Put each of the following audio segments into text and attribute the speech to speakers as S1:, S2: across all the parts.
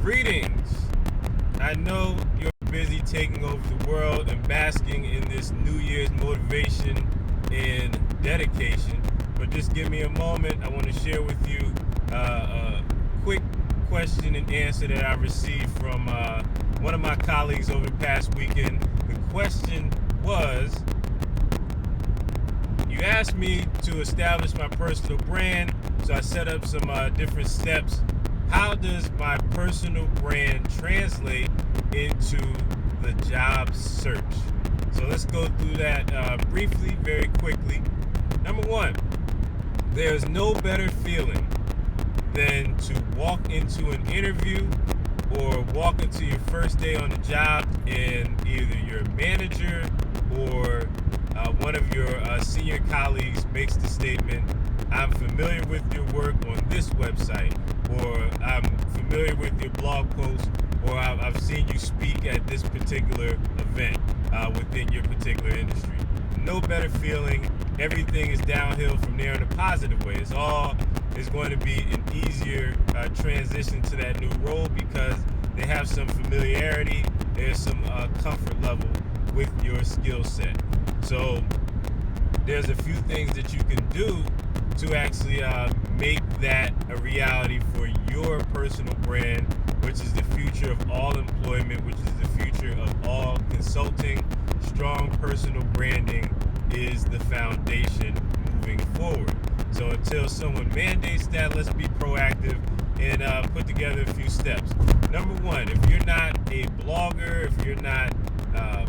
S1: Greetings. I know you're busy taking over the world and basking in this New Year's motivation and dedication, but just give me a moment. I want to share with you a quick question and answer that I received from one of my colleagues over the past weekend. The question was, you asked me to establish my personal brand, so I set up some different steps. How does my personal brand translate into the job search? So let's go through that briefly, very quickly. Number one, there's no better feeling than to walk into an interview or walk into your first day on the job and either your manager or one of your senior colleagues makes the statement, "I'm familiar with your work on this website," or "I'm familiar with your blog post," or "I've seen you speak at this particular event within your particular industry." No better feeling. Everything is downhill from there in a positive way. It's going to be an easier transition to that new role because they have some familiarity. There's some comfort level with your skill set. So there's a few things that you can do to actually make that a reality for your personal brand, which is the future of all employment, which is the future of all consulting. Strong personal branding is the foundation moving forward. So until someone mandates that, let's be proactive and put together a few steps. Number one, if you're not a blogger, if you're not a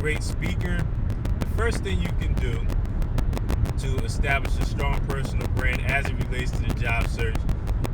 S1: great speaker, the first thing you can do to establish a strong personal brand as it relates to the job search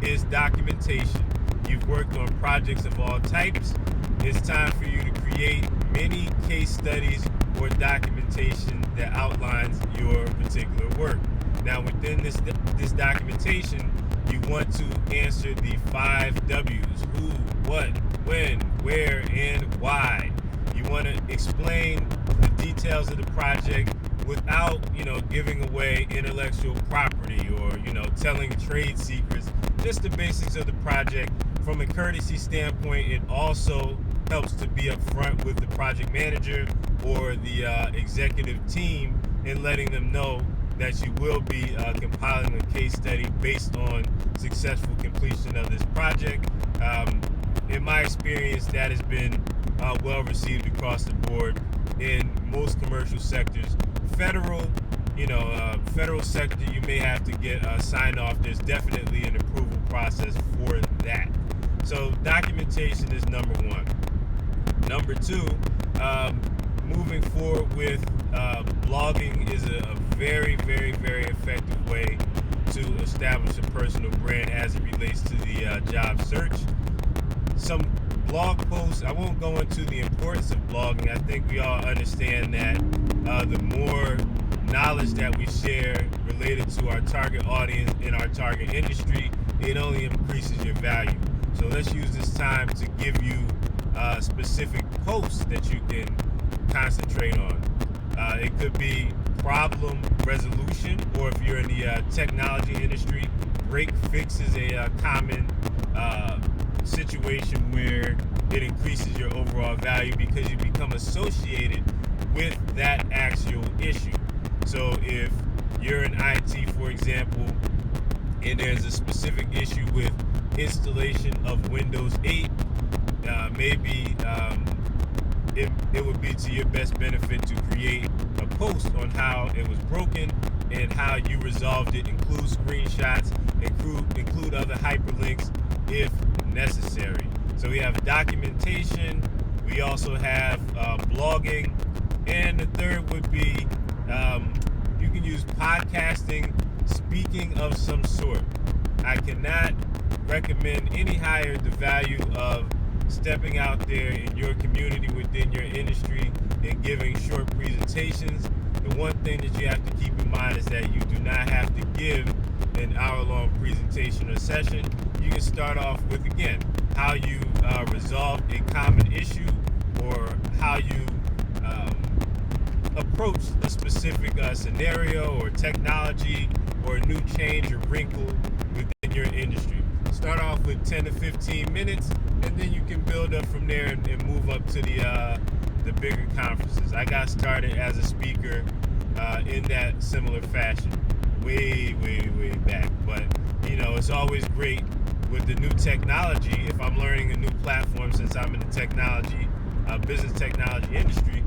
S1: is documentation. You've worked on projects of all types. It's time for you to create many case studies or documentation that outlines your particular work. Now, within this documentation, you want to answer the 5 W's: who, what, when, where, and why. You want to explain the details of the project without, giving away intellectual property or, telling trade secrets. Just the basics of the project. From a courtesy standpoint, it also helps to be upfront with the project manager or the executive team in letting them know that you will be compiling a case study based on successful completion of this project. In my experience, that has been well received across the board in most commercial sectors. Federal sector, you may have to get signed off. There's definitely an approval process for that. So documentation is number one. Number two, moving forward with blogging is a very, very, very effective way to establish a personal brand as it relates to the job search. Some blog posts, I won't go into the importance of blogging. I think we all understand that the more knowledge that we share related to our target audience in our target industry, it only increases your value. So let's use this time to give you specific posts that you can concentrate on. It could be problem resolution, or if you're in the technology industry, break fix is a common situation where it increases your overall value because you become associated with that actual issue. So if you're in IT, for example, and there's a specific issue with installation of Windows 8, maybe it would be to your best benefit to create a post on how it was broken and how you resolved it. Include screenshots, include other hyperlinks if necessary. So we have documentation, we also have blogging, and the third would be you can use podcasting, speaking of some sort. I cannot recommend any higher the value of stepping out there in your community, within your industry, and giving short presentations. The one thing that you have to keep in mind is that you do not have to give an hour-long presentation or session. You can start off with, again, how you resolved a common issue, or how you approach a specific scenario or technology or a new change or wrinkle within your industry. Start off with 10 to 15 minutes, and then you can build up from there and move up to the bigger conferences. I got started as a speaker in that similar fashion way back. But it's always great with the new technology. If I'm learning a new platform, since I'm in the technology, business technology industry,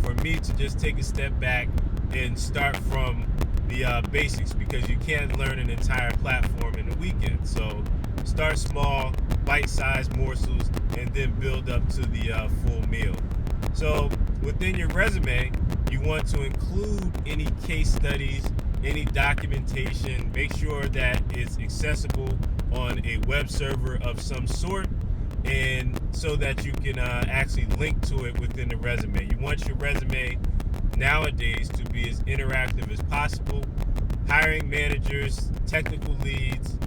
S1: for me to just take a step back and start from the basics, because you can't learn an entire platform in a weekend. So start small, bite-sized morsels, and then build up to the full meal. So within your resume, you want to include any case studies, any documentation. Make sure that it's accessible on a web server of some sort, and so that you can actually link to it within the resume. You want your resume nowadays to be as interactive as possible. Hiring managers, technical leads,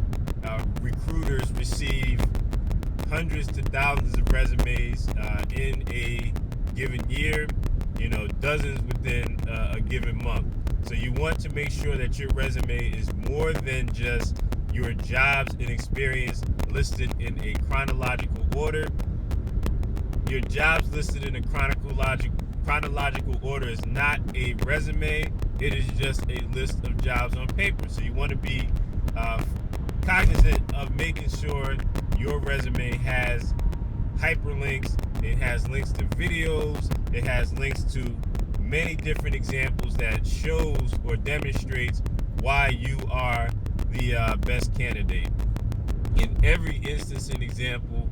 S1: recruiters receive hundreds to thousands of resumes in a given year, dozens within a given month. So you want to make sure that your resume is more than just your jobs and experience listed in a chronological order. Your jobs listed in a chronological order is not a resume. It is just a list of jobs on paper. So you want to be cognizant of making sure your resume has hyperlinks. It has links to videos. It has links to many different examples that shows or demonstrates why you are the best candidate. In every instance and example,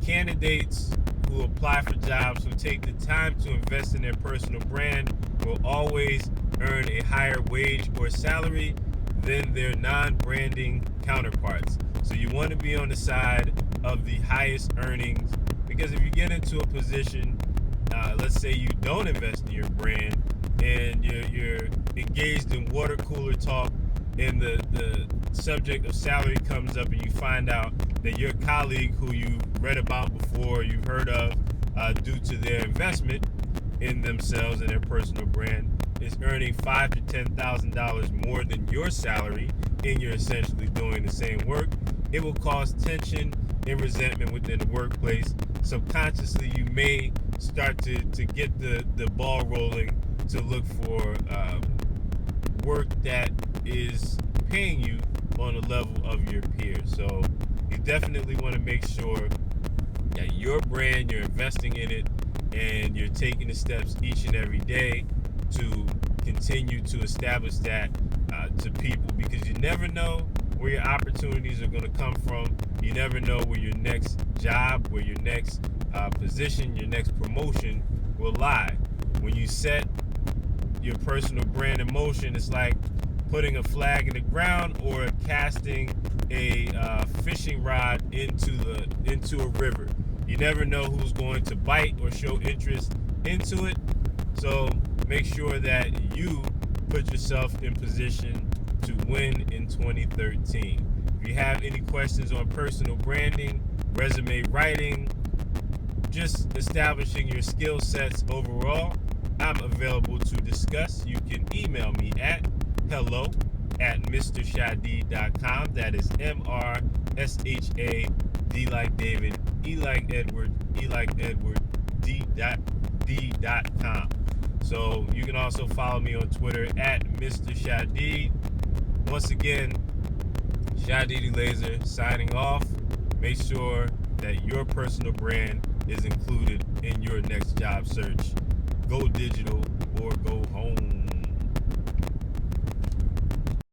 S1: candidates who apply for jobs, who take the time to invest in their personal brand, will always earn a higher wage or salary than their non-branding counterparts. So you want to be on the side of the highest earnings, because if you get into a position, let's say you don't invest in your brand, and you're engaged in water cooler talk, and the subject of salary comes up, and you find out that your colleague who you've read about before, you've heard of, due to their investment in themselves and their personal brand, is earning $5,000 to $10,000 more than your salary, and you're essentially doing the same work, it will cause tension and resentment within the workplace. Subconsciously, you may start to get the ball rolling to look for work that is paying you on the level of your peers. So you definitely want to make sure that your brand, you're investing in it, and you're taking the steps each and every day to continue to establish that to people, because you never know where your opportunities are going to come from. You never know where your next job, where your next position, your next promotion will lie. When you set your personal brand in motion, it's like putting a flag in the ground or casting a fishing rod into a river. You never know who's going to bite or show interest into it. So make sure that you put yourself in position to win in 2013. If you have any questions on personal branding, resume writing, just establishing your skill sets overall, I'm available to discuss. You can email me at hello@mrshadid.com. That is MRSHAD like David, E like Edward, D.com. So you can also follow me on Twitter at Mr. Shadid. Once again, Shadid Eleazer signing off. Make sure that your personal brand is included in your next job search. Go digital.